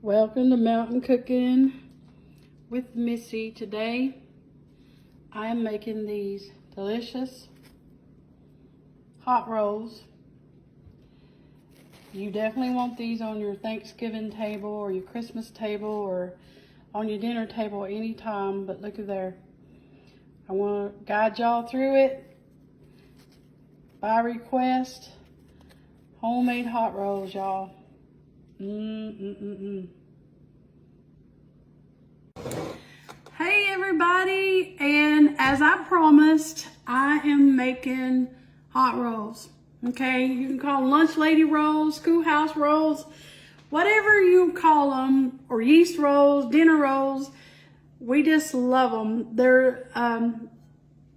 Welcome to Mountain Cooking with Missy. Today I am making these delicious hot rolls. You definitely want these on your Thanksgiving table or your Christmas table or on your dinner table anytime, but look at there. I want to guide y'all through it by request. Homemade hot rolls, y'all. Hey everybody, and as I promised, I am making hot rolls. Okay, you can call them lunch lady rolls, schoolhouse rolls, whatever you call them, or yeast rolls, dinner rolls. We just love them.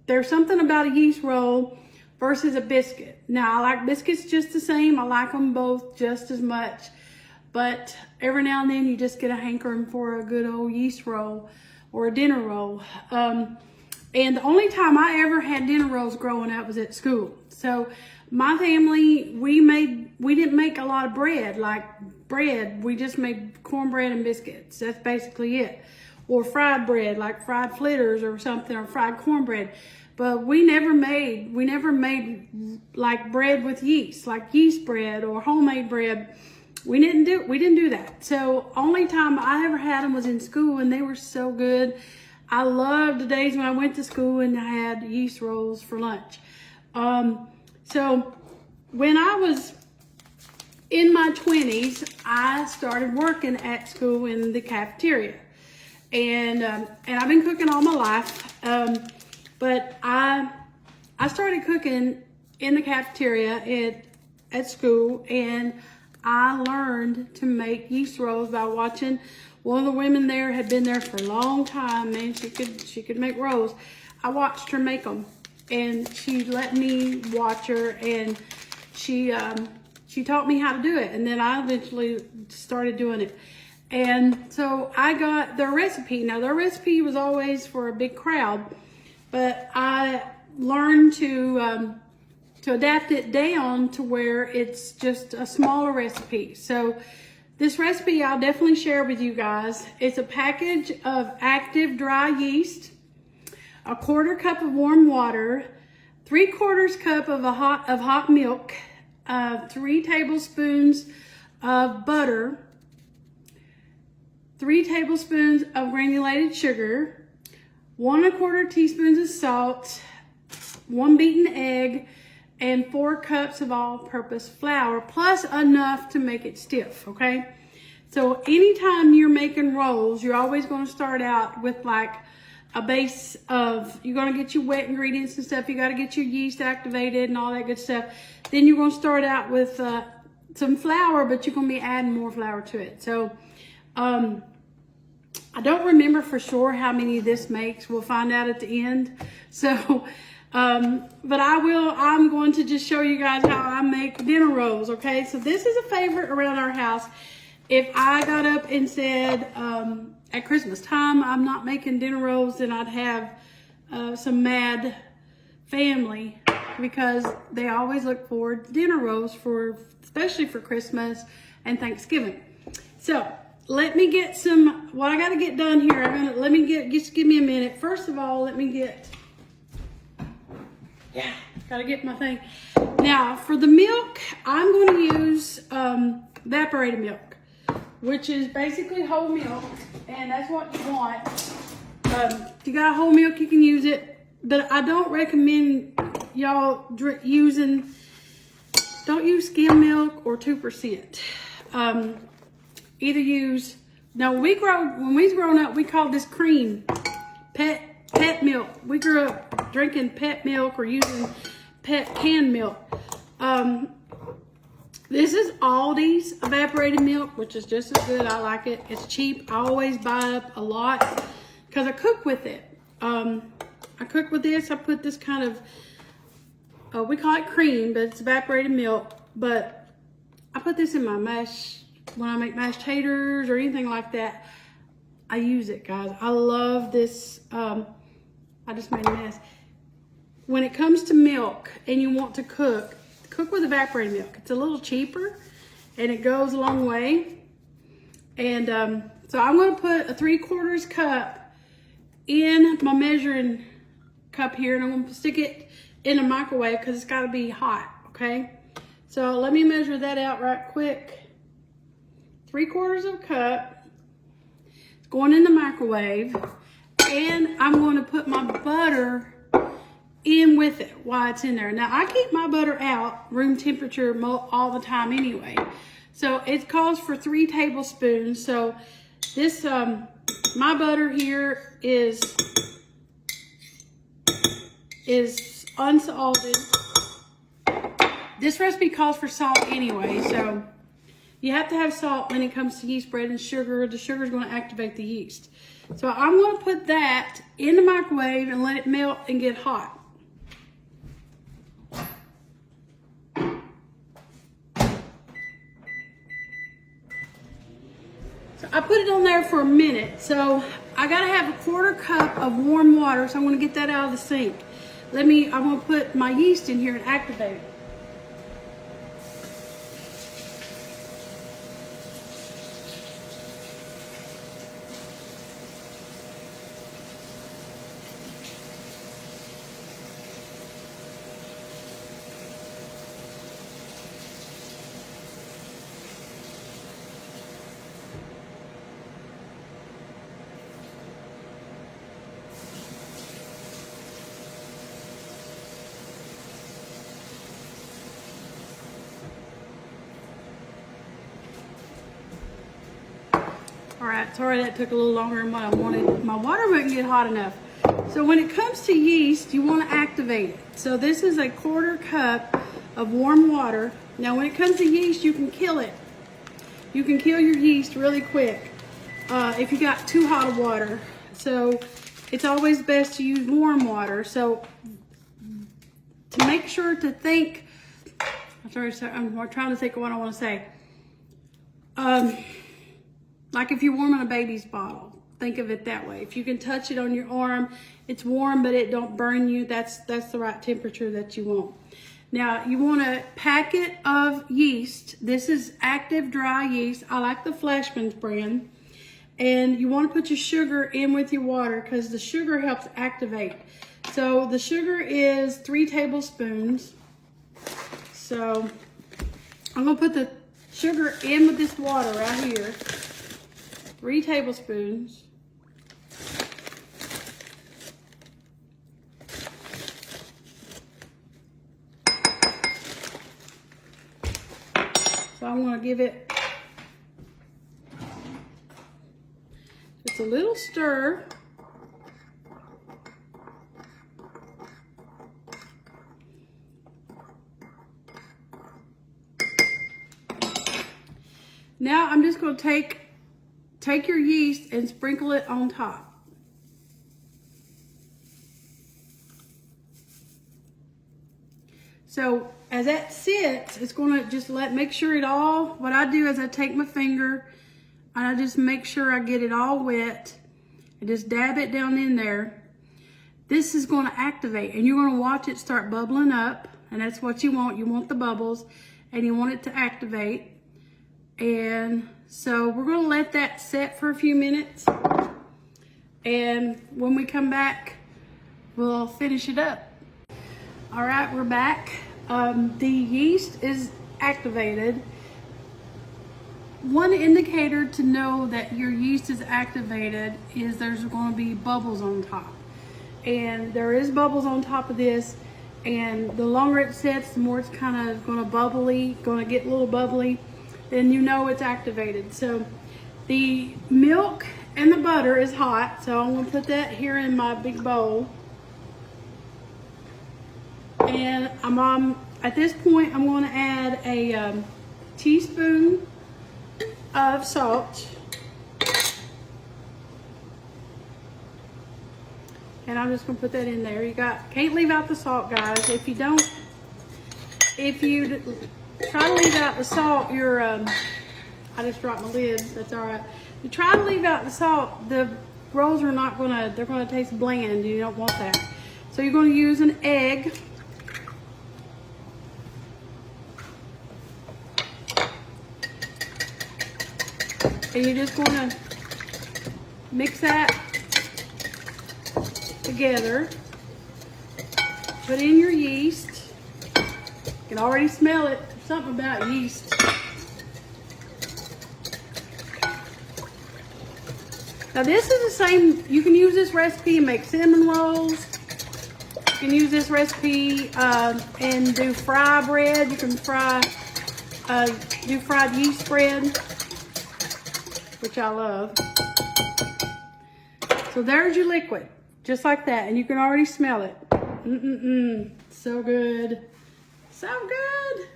There's something about a yeast roll versus a biscuit. Now, I like biscuits just the same. I like them both just as much. But every now and then you just get a hankering for a good old yeast roll or a dinner roll. And the only time I ever had dinner rolls growing up was at school. So my family, we didn't make a lot of bread, we just made cornbread and biscuits. That's basically it. Or fried bread, like fried fritters or something, or fried cornbread. But we never made like bread with yeast, like yeast bread or homemade bread. We didn't do that. So only time I ever had them was in school, and they were so good. I loved the days when I went to school and I had yeast rolls for lunch. So when I was in my 20s, I started working at school in the cafeteria, and I've been cooking all my life. But I started cooking in the cafeteria at school, and I learned to make yeast rolls by watching one of the women there. Had been there for a long time, and she could make rolls. I watched her make them, and she let me watch her, and she taught me how to do it, and then I eventually started doing it. And so I got their recipe. Now their recipe was always for a big crowd, but I learned to adapt it down to where it's just a smaller recipe. So this recipe I'll definitely share with you guys. It's a package of active dry yeast, a 1/4 cup of warm water, 3/4 cup of hot milk, 3 tablespoons of butter, 3 tablespoons of granulated sugar, 1 1/4 teaspoons of salt, 1 beaten egg, and 4 cups of all-purpose flour, plus enough to make it stiff, okay? So anytime you're making rolls, you're always going to start out with like a base of, you're going to get your wet ingredients and stuff. You got to get your yeast activated and all that good stuff. Then you're going to start out with some flour, but you're going to be adding more flour to it. So I don't remember for sure how many this makes. We'll find out at the end. So but I'm going to just show you guys how I make dinner rolls, okay? So this is a favorite around our house. If I got up and said, at Christmas time, I'm not making dinner rolls, then I'd have some mad family, because they always look forward to dinner rolls, especially for Christmas and Thanksgiving. So let me get what I got to get done here. Just give me a minute. First of all, gotta get my thing. Now, for the milk, I'm going to use evaporated milk, which is basically whole milk, and that's what you want. If you got whole milk, you can use it, but I don't recommend y'all don't use skim milk or 2%. Either use, now when we was growing up, we called this cream, pet milk. We grew up drinking pet milk or using pet canned milk. This is Aldi's evaporated milk, which is just as good. I like it. It's cheap. I always buy up a lot because I cook with it. I cook with this. I put this kind of, we call it cream, but it's evaporated milk. But I put this in my mash, when I make mashed taters or anything like that. I use it, guys. I love this. I just made a mess. When it comes to milk and you want to cook with evaporated milk. It's a little cheaper and it goes a long way. And so I'm going to put a 3/4 cup in my measuring cup here, and I'm going to stick it in the microwave because it's got to be hot, okay? So let me measure that out right quick. 3/4 cup. It's going in the microwave, and I'm going to put my butter in with it while it's in there. Now I keep my butter out room temperature all the time anyway. So it calls for 3 tablespoons. So this, my butter here is unsalted. This recipe calls for salt anyway, so you have to have salt when it comes to yeast bread and sugar. The sugar is going to activate the yeast. So I'm going to put that in the microwave and let it melt and get hot. So I put it on there for a minute. So I got to have a 1/4 cup of warm water. So I'm going to get that out of the sink. I'm going to put my yeast in here and activate it. All right, sorry that took a little longer than what I wanted. My water wouldn't get hot enough. So when it comes to yeast, you want to activate it. So this is a 1/4 cup of warm water. Now when it comes to yeast, you can kill it. You can kill your yeast really quick if you got too hot of water. So it's always best to use warm water. So to make sure to think, I'm trying to think of what I want to say. Like if you're warming a baby's bottle, think of it that way. If you can touch it on your arm, it's warm, but it don't burn you. That's the right temperature that you want. Now you want a packet of yeast. This is active dry yeast. I like the Flashman's brand. And you want to put your sugar in with your water because the sugar helps activate. So the sugar is 3 tablespoons. So I'm going to put the sugar in with this water right here. 3 tablespoons. So I'm going to give it just a little stir. Now I'm just going to take your yeast and sprinkle it on top. So as that sits, it's going to just make sure it all, what I do is I take my finger and I just make sure I get it all wet and just dab it down in there. This is going to activate and you're going to watch it start bubbling up, and that's what you want. You want the bubbles and you want it to activate. And so we're going to let that set for a few minutes, and when we come back, we'll finish it up. All right, we're back. The yeast is activated. One indicator to know that your yeast is activated is there's going to be bubbles on top. And there is bubbles on top of this, and the longer it sets, the more it's kind of going to get a little bubbly. Then you know it's activated. So the milk and the butter is hot, so I'm going to put that here in my big bowl. And at this point, I'm going to add a teaspoon of salt. And I'm just going to put that in there. Can't leave out the salt, guys. If you try to leave out the salt, I just dropped my lid, that's all right. If you try to leave out the salt, the rolls are they're gonna taste bland. You don't want that. So you're gonna use an egg. And you're just going to mix that together. Put in your yeast. You can already smell it. There's something about yeast. Now this is the same, you can use this recipe and make cinnamon rolls. You can use this recipe and do fry bread. You can do fried yeast bread, which I love. So there's your liquid, just like that. And you can already smell it. So good. So good.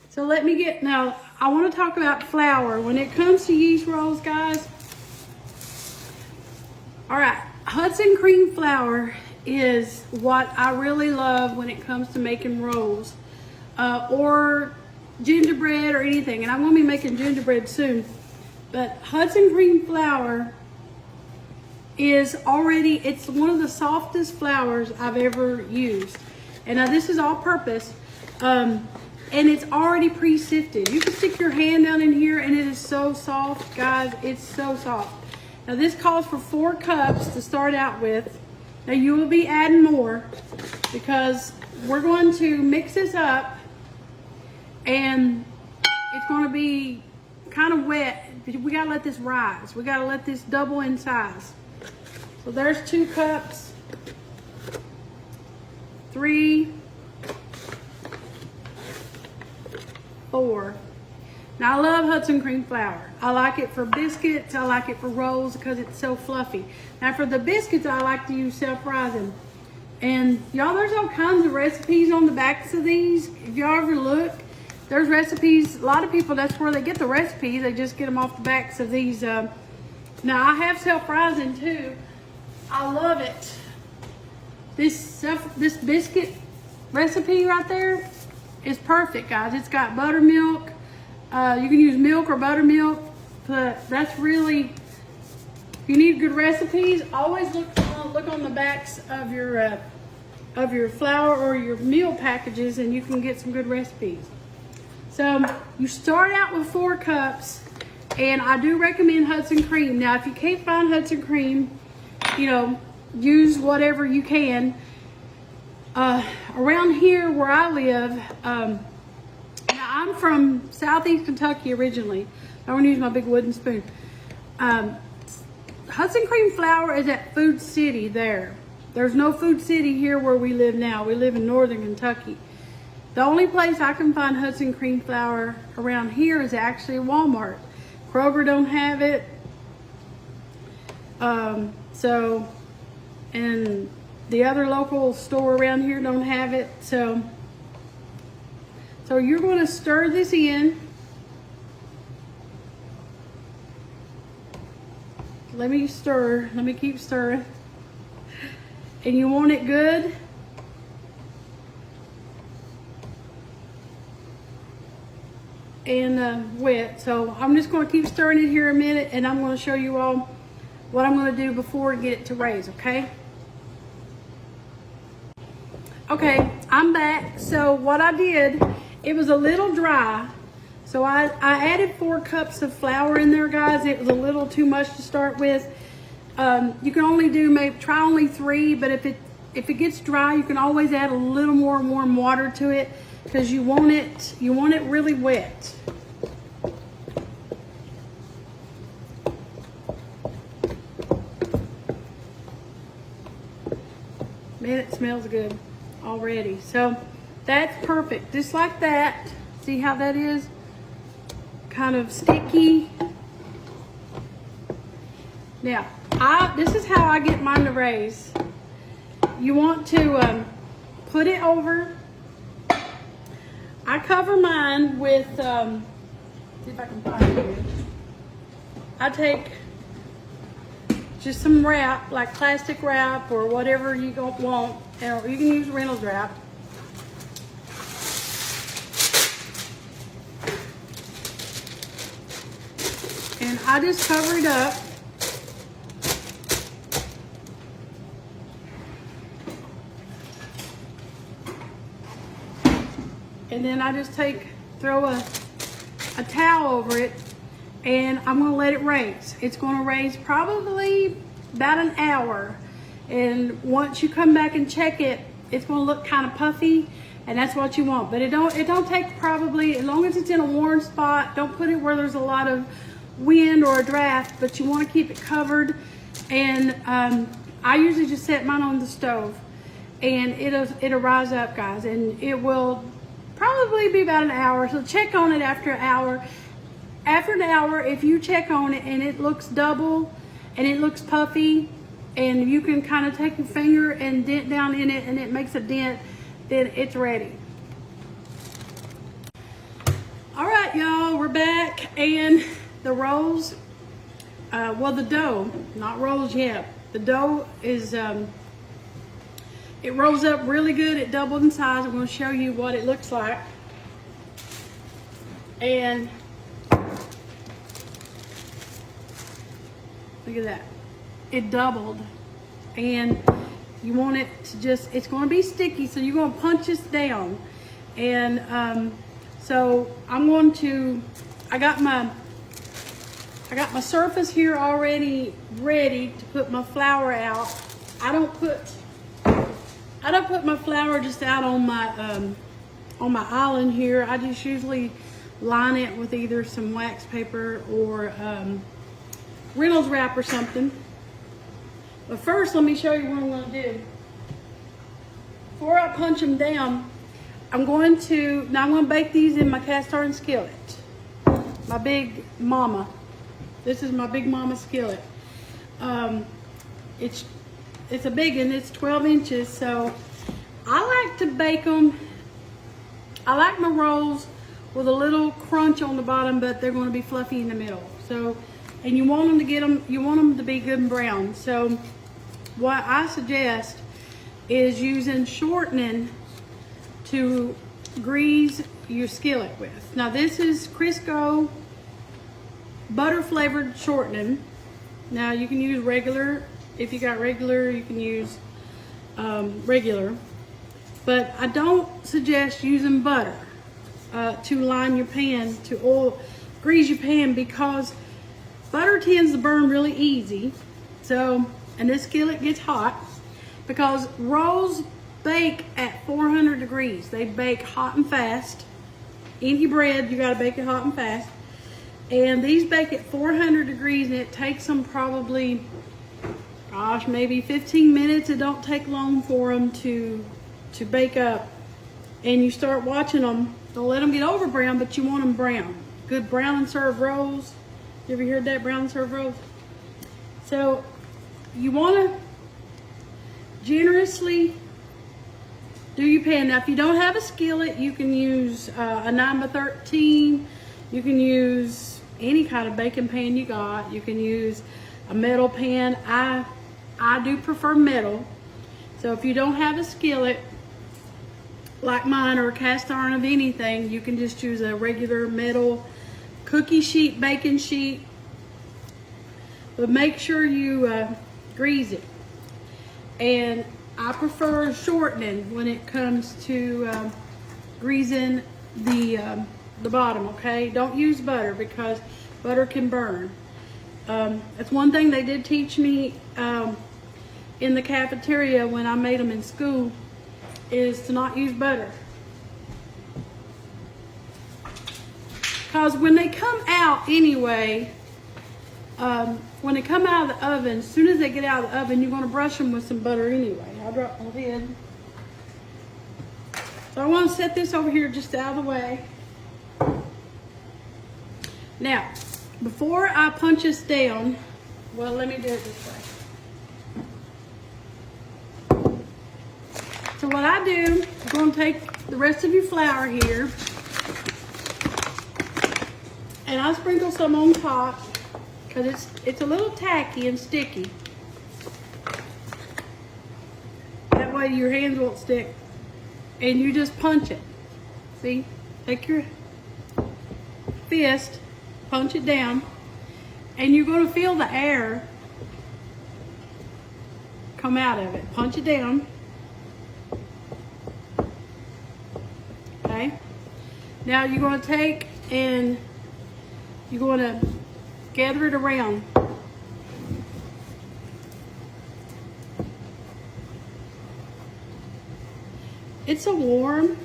So let me get, now I want to talk about flour. When it comes to yeast rolls, guys, all right, Hudson cream flour is what I really love when it comes to making rolls or gingerbread or anything. And I'm going to be making gingerbread soon. But Hudson cream flour is already, it's one of the softest flours I've ever used. And now this is all purpose. And it's already pre-sifted. You can stick your hand down in here and it is so soft, guys. It's so soft. Now this calls for 4 cups to start out with. Now you will be adding more because we're going to mix this up and it's going to be kind of wet. We got to let this rise. We got to let this double in size. So there's 2 cups, 3, 4. Now I love Hudson cream flour. I like it for biscuits. I like it for rolls because it's so fluffy. Now for the biscuits, I like to use self-rising. And y'all, there's all kinds of recipes on the backs of these. If y'all ever look, there's recipes. A lot of people, that's where they get the recipes. They just get them off the backs of these. Now I have self-rising too. I love it. This biscuit recipe right there is perfect, guys. It's got buttermilk. You can use milk or buttermilk, but that's really, if you need good recipes, always look on the backs of your flour or your meal packages and you can get some good recipes. So you start out with 4 cups and I do recommend Hudson cream. Now if you can't find Hudson cream, you know, use whatever you can. Around here where I live, I'm from Southeast Kentucky originally. I want to use my big wooden spoon. Hudson cream flour is at Food City there. There's no Food City here where we live now. We live in Northern Kentucky. The only place I can find Hudson cream flour around here is actually Walmart. Kroger don't have it. And the other local store around here don't have it. So you're going to stir this in. Let me stir. Let me keep stirring. And you want it good. And wet. So I'm just going to keep stirring it here a minute and I'm going to show you all what I'm going to do before I get it to raise, okay? Okay, I'm back. So what I did, it was a little dry. So I added 4 cups of flour in there, guys. It was a little too much to start with. You can only do, try only 3, but if it gets dry, you can always add a little more warm water to it because you want it really wet. Man, it smells good already. So that's perfect, just like that. See how that is? Kind of sticky. Now, this is how I get mine to raise. You want to put it over. I cover mine with, see if I can find it here. I take just some wrap, like plastic wrap or whatever you don't want. Or you can use Reynolds wrap. And I just cover it up. And then I just throw a towel over it. and I'm gonna let it raise. It's gonna raise probably about an hour. And once you come back and check it, it's gonna look kind of puffy, and that's what you want. But it don't take probably, as long as it's in a warm spot, don't put it where there's a lot of wind or a draft, but you wanna keep it covered. And I usually just set mine on the stove, and it'll rise up, guys, and it will probably be about an hour. So check on it after an hour. After an hour, if you check on it and it looks double and it looks puffy, and you can kind of take your finger and dent down in it and it makes a dent, then it's ready. All right, y'all, we're back, and the rolls, well, the dough, not rolls yet. The dough is, it rolls up really good. It doubled in size. I'm going to show you what it looks like. And look at that. It doubled. And you want it to just, it's going to be sticky, so you're going to punch this down. And so I'm going to, I got my surface here already ready to put my flour out. I don't put my flour just out on my island here. I just usually line it with either some wax paper or Reynolds wrap or something. But first, let me show you what I'm going to do. Before I punch them down, I'm going to bake these in my cast iron skillet. My Big Mama. This is my Big Mama skillet. It's a big one. It's 12 inches. So I like to bake them. I like my rolls with a little crunch on the bottom, but they're going to be fluffy in the middle. So, and you want them to you want them to be good and brown. So what I suggest is using shortening to grease your skillet with. Now this is Crisco butter flavored shortening. Now you can use regular. If you got regular, you can use regular. But I don't suggest using butter to line your pan, to grease your pan, because butter tends to burn really easy. So, and this skillet gets hot because rolls bake at 400 degrees. They bake hot and fast. Any bread, you gotta bake it hot and fast. And these bake at 400 degrees, and it takes them probably, gosh, maybe 15 minutes. It don't take long for them to bake up. And you start watching them. Don't let them get over brown, but you want them brown. Good brown and serve rolls. You ever heard that, brown and serve rolls? So you want to generously do your pan. Now, if you don't have a skillet, you can use a 9x13. You can use any kind of baking pan you got. You can use a metal pan. I do prefer metal. So if you don't have a skillet like mine, or a cast iron of anything, you can just use a regular metal cookie sheet, baking sheet. But make sure you grease it. And I prefer shortening when it comes to greasing the bottom, okay? Don't use butter, because butter can burn. That's one thing they did teach me in the cafeteria when I made them in school, is to not use butter. Because when they come out anyway, when they come out of the oven, as soon as they get out of the oven, you're going to brush them with some butter anyway. I'll drop my lid. So I want to set this over here just out of the way. Now, before I punch this down, well, let me do it this way. So what I do, I'm going to take the rest of your flour here, and I sprinkle some on top, because it's a little tacky and sticky. That way your hands won't stick. And you just punch it. See? Take your fist, punch it down, and you're going to feel the air come out of it. Punch it down. Okay? Now you're going to take and you're going to gather it around. It's so warm.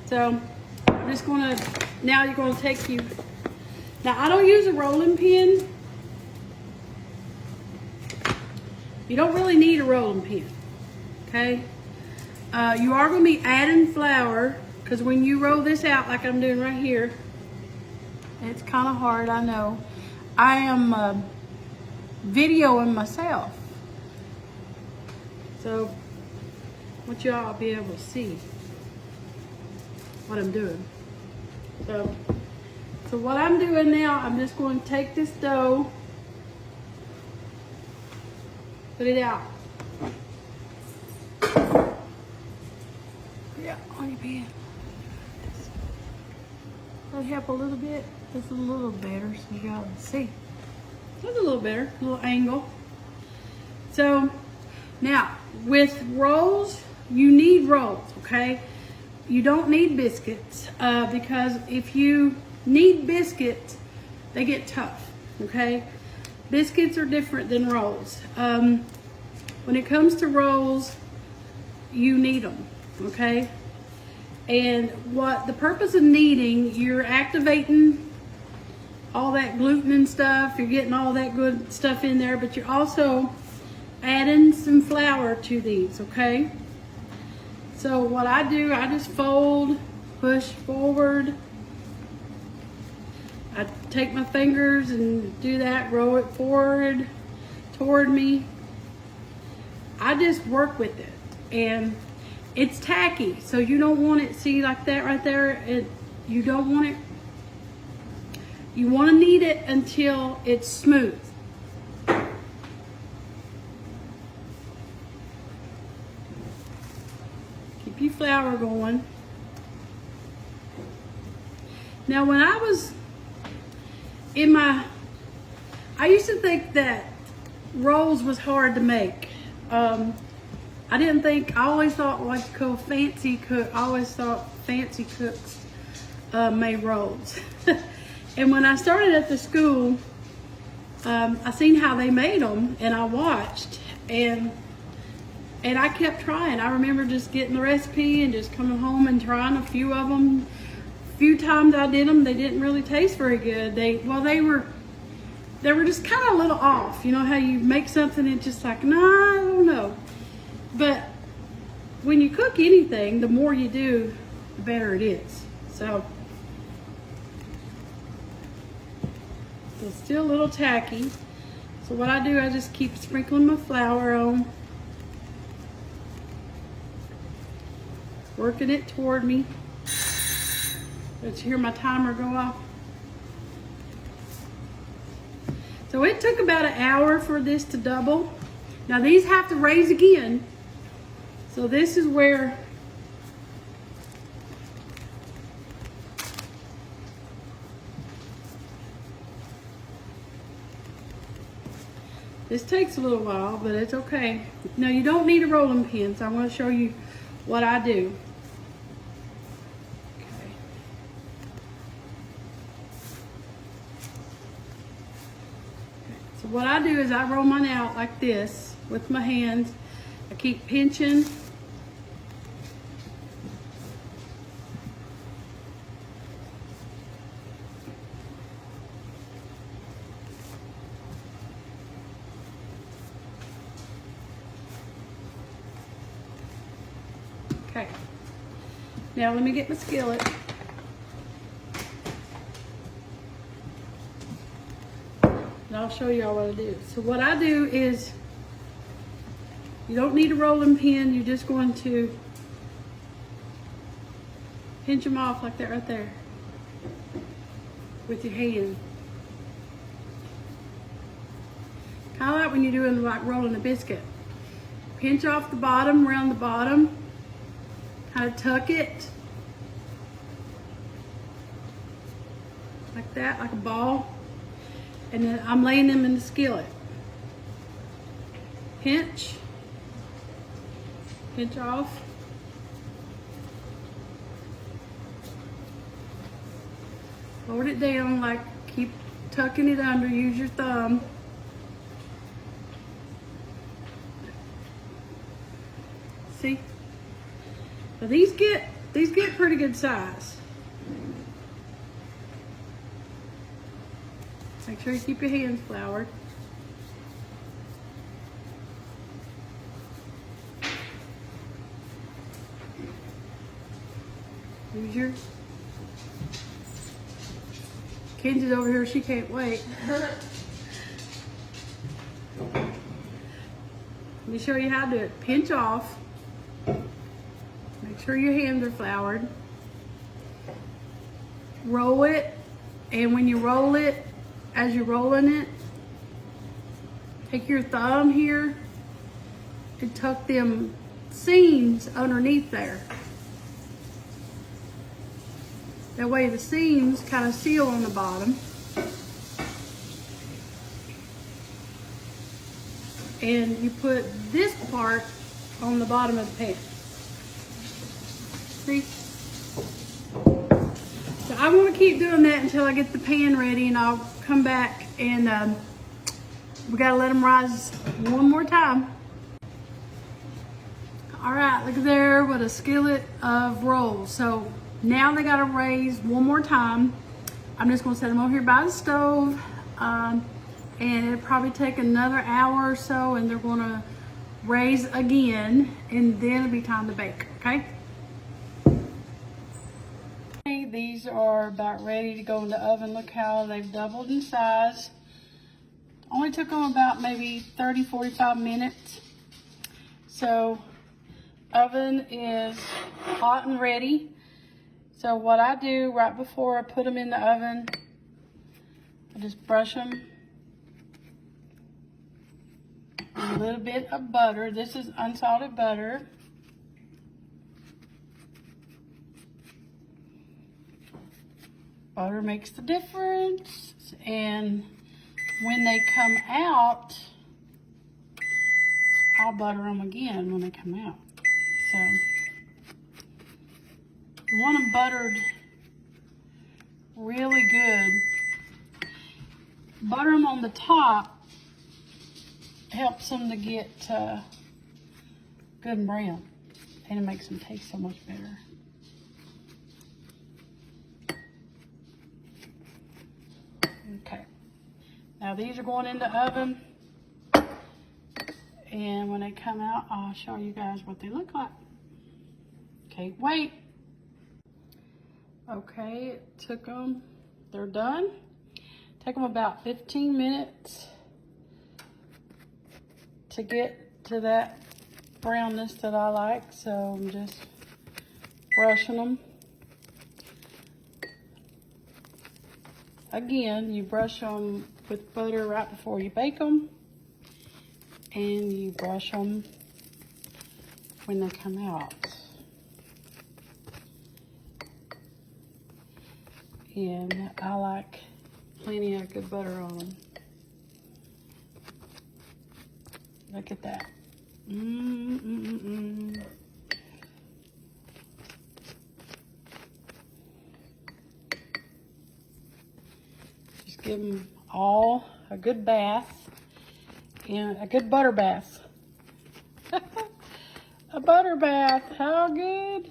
So I'm just gonna, now you're gonna take you, now I don't use a rolling pin. You don't really need a rolling pin, okay? You are gonna be adding flour, because when you roll this out like I'm doing right here, it's kind of hard, I know. I am videoing myself. So I want y'all to be able to see what I'm doing. So what I'm doing now, I'm just going to take this dough, put it out. Yeah, on your pan. That'll help a little bit. Just a little better so you guys can see. That's a little better, a little angle. So now with rolls, you need rolls, okay? You don't need biscuits because if you need biscuits, they get tough, okay? Biscuits are different than rolls. When it comes to rolls, you need them, okay? And what the purpose of kneading, you're activating all that gluten and stuff, you're getting all that good stuff in there, but you're also adding some flour to these, okay? So what I do, I just fold, push forward. I take my fingers and do that, roll it forward toward me. I just work with it. And it's tacky, so you don't want it, see like that right there? You don't want it, you want to knead it until it's smooth. Keep your flour going. Now when I was in I used to think that rolls was hard to make. I didn't think, I always thought like fancy cooks made rolls. And when I started at the school, I seen how they made them and I watched and I kept trying. I remember just getting the recipe and just coming home and trying a few of them. A few times I did them, they didn't really taste very good. They were just kind of a little off. You know how you make something and it's just like, nah, I don't know. But when you cook anything, the more you do, the better it is. So it's still a little tacky. So what I do, I just keep sprinkling my flour on. Working it toward me. Let's hear my timer go off. So it took about an hour for this to double. Now these have to raise again. So this is where this takes a little while, but it's okay. Now you don't need a rolling pin, so I want to show you what I do. Okay. So what I do is I roll mine out like this with my hands. I keep pinching. Okay. Now let me get my skillet. And I'll show y'all what I do. So what I do is, you don't need a rolling pin, you're just going to pinch them off like that right there with your hand. Kind of like when you're doing like rolling a biscuit. Pinch off the bottom, around the bottom, kind of tuck it like that, like a ball, and then I'm laying them in the skillet. Pinch off. Hold it down, like keep tucking it under. Use your thumb. See? Now these get pretty good size. Make sure you keep your hands floured. Use your... Kenzie's over here, she can't wait. Let me show you how to do it. Pinch off. Make sure your hands are floured. Roll it, and when you roll it, as you're rolling it, take your thumb here and tuck them seams underneath there. That way the seams kind of seal on the bottom. And you put this part on the bottom of the pan. See? So I'm going to keep doing that until I get the pan ready, and I'll come back and we got to let them rise one more time. All right, look there with a skillet of rolls. So now they got to raise one more time. I'm just going to set them over here by the stove, and it'll probably take another hour or so, and they're going to raise again, and then it'll be time to bake, okay? These are about ready to go in the oven. Look how they've doubled in size. Only took them about maybe 30-45 minutes. So oven is hot and ready. So what I do right before I put them in the oven, I just brush them with a little bit of butter. This is unsalted butter. Butter makes the difference. And when they come out, I'll butter them again when they come out. So you want them buttered really good. Butter them on the top helps them to get good and brown, and it makes them taste so much better. Okay, now these are going in the oven, and when they come out, I'll show you guys what they look like. Can't wait. Okay, it took them, they're done. Take them about 15 minutes to get to that brownness that I like, so I'm just brushing them. Again, you brush them with butter right before you bake them, and you brush them when they come out. And I like plenty of good butter on them. Look at that. Just give them all a good bath, and a good butter bath. A butter bath, how good.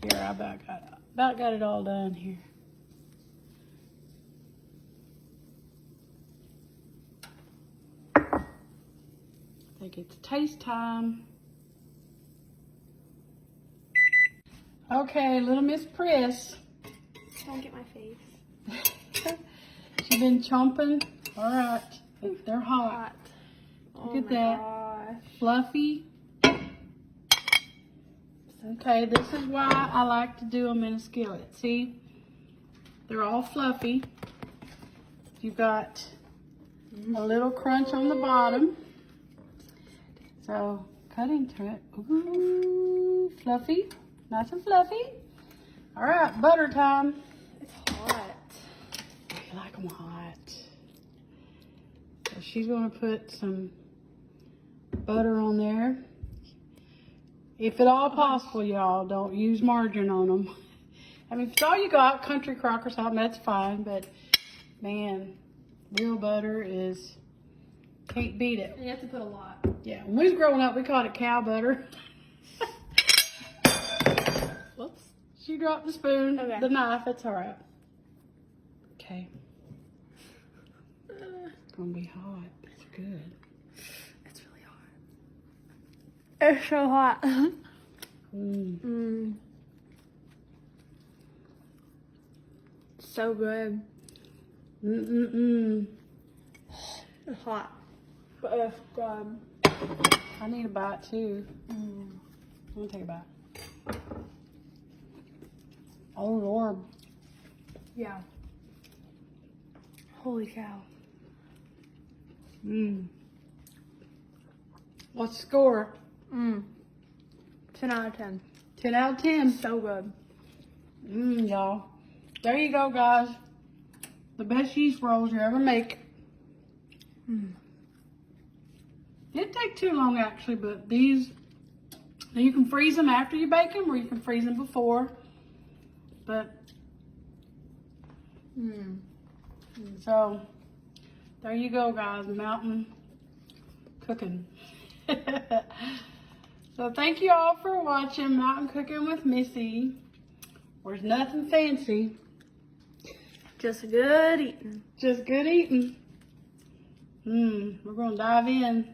Here, I about got it all done here. I think it's taste time. Okay, little Miss Pris. Don't get my face. She's been chomping. All right, they're hot. Hot. Look at that. Gosh. Fluffy. Okay, this is why I like to do them in a skillet. See, they're all fluffy. You've got a little crunch on the bottom. So cut into it. Ooh, fluffy, nice and fluffy. All right, butter time. It's hot. You like them hot. So she's gonna put some butter on there. If at all possible, y'all, don't use margarine on them. I mean, if it's all you got, country crock or something, that's fine. But Man, real butter is, can't beat it. You have to put a lot. Yeah, when we was growing up, we called it cow butter. Whoops. She dropped the spoon, Okay. the knife, it's all right. Okay. It's gonna be hot. It's good. It's really hot. It's so hot. Mm. So good. Mm-mm-mm. It's hot. But it's good. I need a bite too. I'm gonna take a bite. Oh Lord. Yeah. Holy cow. Mm. What's the score? 10 out of 10. 10 out of 10. So good. Y'all. There you go, guys. The best yeast rolls you ever make. Didn't take too long, actually, but these, you can freeze them after you bake them, or you can freeze them before. But, so, there you go, guys. Mountain cooking. So, thank you all for watching Mountain Cooking with Missy. There's nothing fancy. Just good eating. Just good eating. We're going to dive in.